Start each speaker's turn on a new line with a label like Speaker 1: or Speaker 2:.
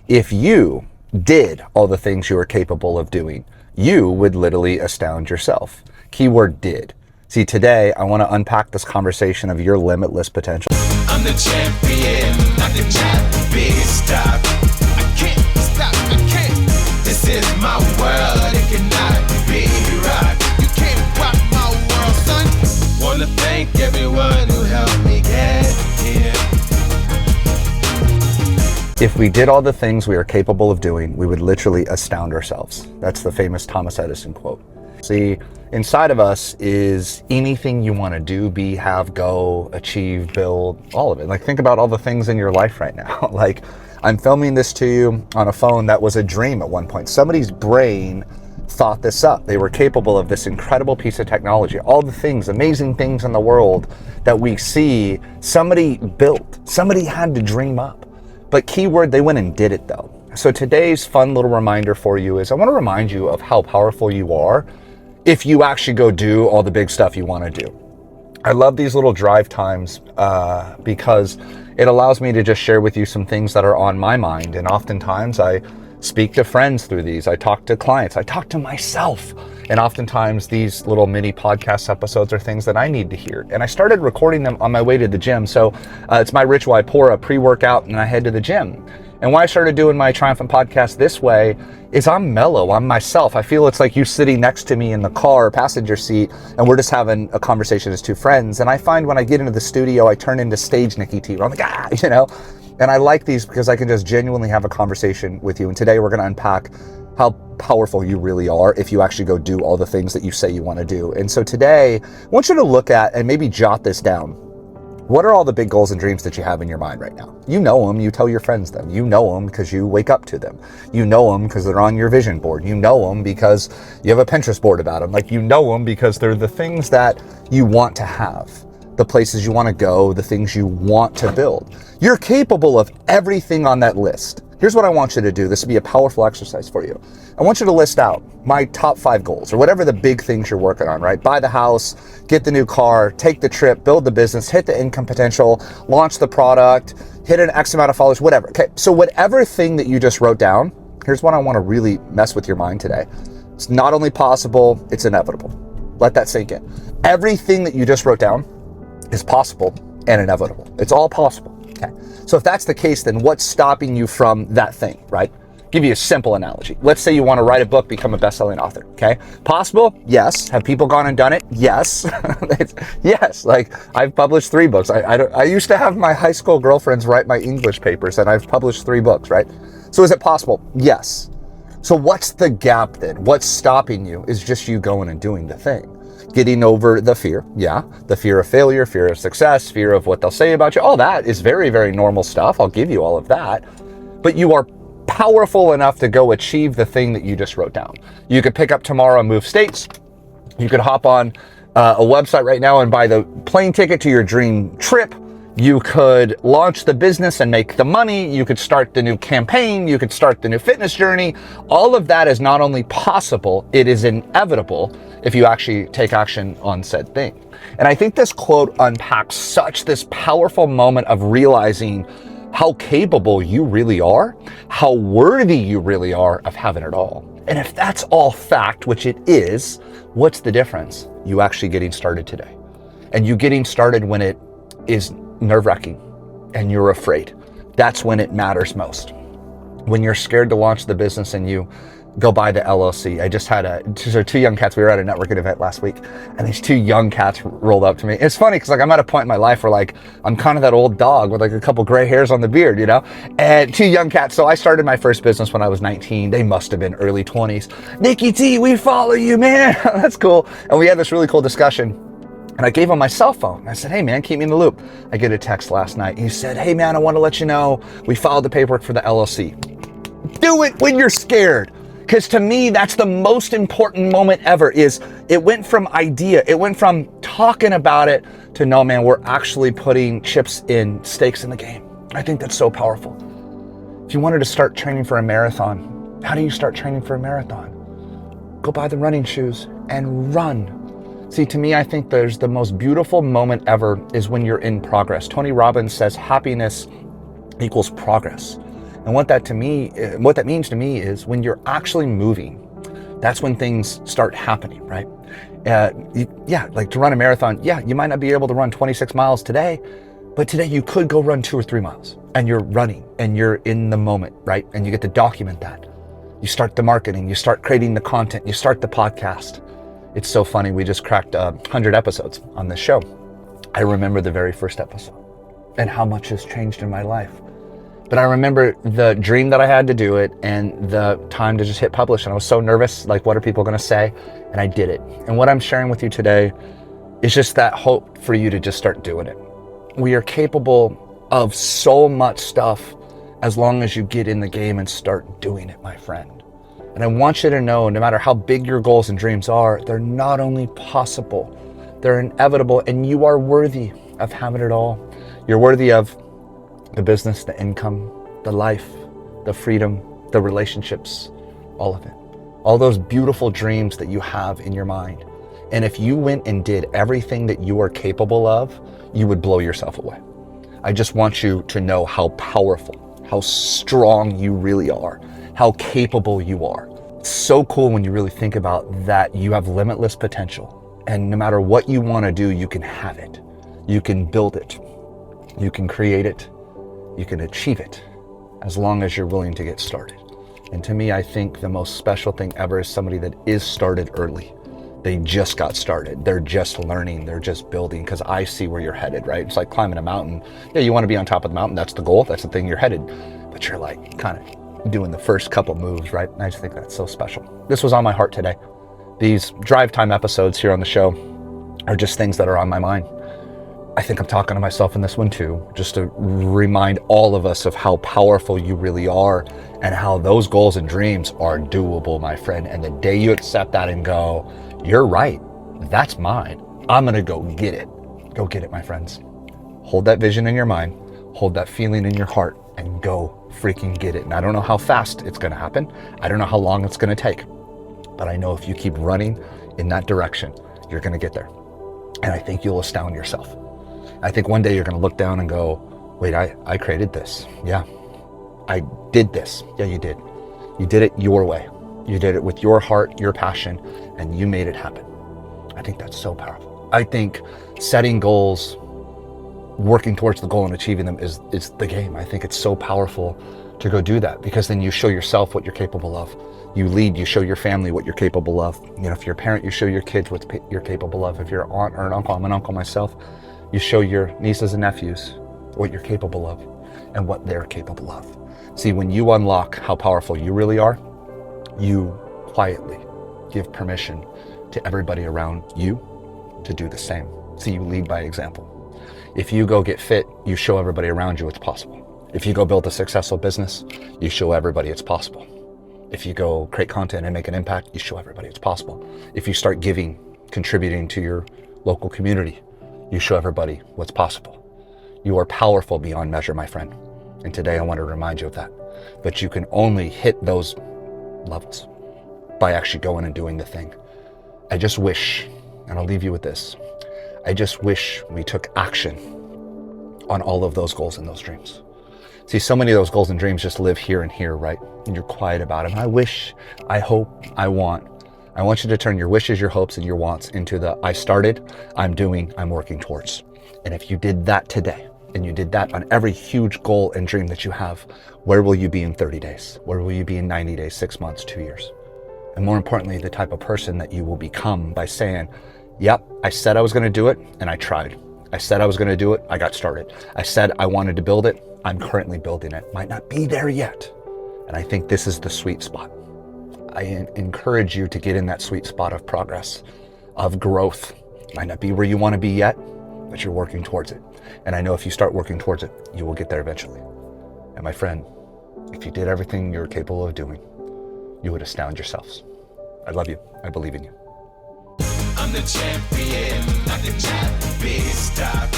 Speaker 1: If you did all the things you are capable of doing, you would literally astound yourself. Keyword did. See, today I want to unpack this conversation of your limitless potential.
Speaker 2: I'm the champion, I can not be stopped. I can't stop, I can't. This is my world, it cannot be rocked. You can't rock my world, son. Wanna thank everyone who helped me get here.
Speaker 1: If we did all the things we are capable of doing, we would literally astound ourselves. That's the famous Thomas Edison quote. See, inside of us is anything you want to do, be, have, go, achieve, build, all of it. Like, think about all the things in your life right now. Like, I'm filming this to you on a phone that was a dream at one point. Somebody's brain thought this up. They were capable of this incredible piece of technology. All the things, amazing things in the world that we see, somebody built. Somebody had to dream up. But keyword, they went and did it though. So today's fun little reminder for you is I want to remind you of how powerful you are if you actually go do all the big stuff you want to do. I love these little drive times because it allows me to just share with you some things that are on my mind. And oftentimes I speak to friends through these. I talk to clients. I talk to myself. And oftentimes these little mini podcast episodes are things that I need to hear. And I started recording them on my way to the gym. So it's my ritual. I pour a pre-workout and I head to the gym. And why I started doing my Triumphant podcast this way is I'm mellow, I'm myself. I feel it's like you sitting next to me in the car, passenger seat, and we're just having a conversation as two friends. And I find when I get into the studio, I turn into stage Nikki T. I'm like, And I like these because I can just genuinely have a conversation with you. And today we're going to unpack how powerful you really are if you actually go do all the things that you say you want to do. And so today, I want you to look at and maybe jot this down. What are all the big goals and dreams that you have in your mind right now? You know them, you tell your friends them. You know them because you wake up to them. You know them because they're on your vision board. You know them because you have a Pinterest board about them. Like, you know them because they're the things that you want to have, the places you want to go, the things you want to build. You're capable of everything on that list. Here's what I want you to do. This will be a powerful exercise for you. I want you to list out my top 5 goals or whatever the big things you're working on, right? Buy the house, get the new car, take the trip, build the business, hit the income potential, launch the product, hit an X amount of followers, whatever. Okay, so whatever thing that you just wrote down, here's what I want to really mess with your mind today. It's not only possible, it's inevitable. Let that sink in. Everything that you just wrote down is possible and inevitable. It's all possible. Okay. So if that's the case, then what's stopping you from that thing, right? Give you a simple analogy. Let's say you want to write a book, become a best-selling author, okay? Possible? Yes. Have people gone and done it? Yes. Yes. Like, I've published 3 books. I used to have my high school girlfriends write my English papers, and I've published 3 books, right? So is it possible? Yes. So what's the gap then? What's stopping you is just you going and doing the thing. Getting over the fear, the fear of failure, fear of success, fear of what they'll say about you. All that is very, very normal stuff. I'll give you all of that. But you are powerful enough to go achieve the thing that you just wrote down. You could pick up tomorrow and move states. You could hop on a website right now and buy the plane ticket to your dream trip. You could launch the business and make the money. You could start the new campaign. You could start the new fitness journey. All of that is not only possible, it is inevitable if you actually take action on said thing. And I think this quote unpacks such this powerful moment of realizing how capable you really are, how worthy you really are of having it all. And if that's all fact, which it is, what's the difference? You actually getting started today. And you getting started when it is nerve-wracking and you're afraid. That's when it matters most. When you're scared to launch the business and you go buy the LLC. I just had 2 young cats. We were at a networking event last week, and these 2 young cats rolled up to me. It's funny because I'm at a point in my life where I'm kind of that old dog with a couple gray hairs on the beard, and 2 young cats. So I started my first business when I was 19. They must have been early 20s. Nikki T, we follow you, man. That's cool. And we had this really cool discussion. And I gave him my cell phone. I said, hey man, keep me in the loop. I get a text last night. He said, hey man, I want to let you know we filed the paperwork for the LLC. Do it when you're scared. Because to me, that's the most important moment ever. Is it went from idea, it went from talking about it to no man, we're actually putting chips in stakes in the game. I think that's so powerful. If you wanted to start training for a marathon, how do you start training for a marathon? Go buy the running shoes and run. See, to me, I think there's the most beautiful moment ever is when you're in progress. Tony Robbins says happiness equals progress. And what that means to me is when you're actually moving, that's when things start happening, right? Like to run a marathon, you might not be able to run 26 miles today, but today you could go run 2 or 3 miles, and you're running and you're in the moment, right? And you get to document that. You start the marketing, you start creating the content, you start the podcast. It's so funny. We just cracked 100 episodes on this show. I remember the very first episode and how much has changed in my life. But I remember the dream that I had to do it and the time to just hit publish. And I was so nervous, like, what are people going to say? And I did it. And what I'm sharing with you today is just that hope for you to just start doing it. We are capable of so much stuff as long as you get in the game and start doing it, my friend. And I want you to know, no matter how big your goals and dreams are, they're not only possible, they're inevitable, and you are worthy of having it all. You're worthy of the business, the income, the life, the freedom, the relationships, all of it. All those beautiful dreams that you have in your mind. And if you went and did everything that you are capable of, you would blow yourself away. I just want you to know how powerful, how strong you really are, how capable you are. It's so cool when you really think about that. You have limitless potential, and no matter what you want to do, you can have it. You can build it. You can create it. You can achieve it as long as you're willing to get started. And to me, I think the most special thing ever is somebody that is started early. They just got started. They're just learning. They're just building, because I see where you're headed, right? It's like climbing a mountain. Yeah, you want to be on top of the mountain. That's the goal. That's the thing you're headed. But you're like kind of doing the first couple moves, right? And I just think that's so special. This was on my heart today. These drive time episodes here on the show are just things that are on my mind. I think I'm talking to myself in this one too, just to remind all of us of how powerful you really are and how those goals and dreams are doable, my friend. And the day you accept that and go, you're right, that's mine, I'm gonna go get it. Go get it, my friends. Hold that vision in your mind, hold that feeling in your heart, and go freaking get it. And I don't know how fast it's gonna happen. I don't know how long it's gonna take, but I know if you keep running in that direction, you're gonna get there. And I think you'll astound yourself. I think one day you're going to look down and go, wait, I created this. Yeah, I did this. Yeah, you did. You did it your way. You did it with your heart, your passion, and you made it happen. I think that's so powerful. I think setting goals, working towards the goal and achieving them is the game. I think it's so powerful to go do that, because then you show yourself what you're capable of. You lead, you show your family what you're capable of. You know, if you're a parent, you show your kids what you're capable of. If you're an aunt or an uncle, I'm an uncle myself, you show your nieces and nephews what you're capable of and what they're capable of. See, when you unlock how powerful you really are, you quietly give permission to everybody around you to do the same. See, you lead by example. If you go get fit, you show everybody around you it's possible. If you go build a successful business, you show everybody it's possible. If you go create content and make an impact, you show everybody it's possible. If you start giving, contributing to your local community, you show everybody what's possible. You are powerful beyond measure, my friend. And today I want to remind you of that. But you can only hit those levels by actually going and doing the thing. I just wish, and I'll leave you with this, I just wish we took action on all of those goals and those dreams. See, so many of those goals and dreams just live here and here, right? And you're quiet about them. I wish, I hope, I want. I want you to turn your wishes, your hopes, and your wants into the I started, I'm doing, I'm working towards. And if you did that today, and you did that on every huge goal and dream that you have, where will you be in 30 days? Where will you be in 90 days, 6 months, 2 years? And more importantly, the type of person that you will become by saying, yep, I said I was gonna do it, and I tried. I said I was gonna do it, I got started. I said I wanted to build it, I'm currently building it. Might not be there yet. And I think this is the sweet spot. I encourage you to get in that sweet spot of progress, of growth. Might not be where you want to be yet, but you're working towards it. And I know if you start working towards it, you will get there eventually. And my friend, if you did everything you're capable of doing, you would astound yourselves. I love you. I believe in you.
Speaker 2: I'm the champion, not the champ, big stop.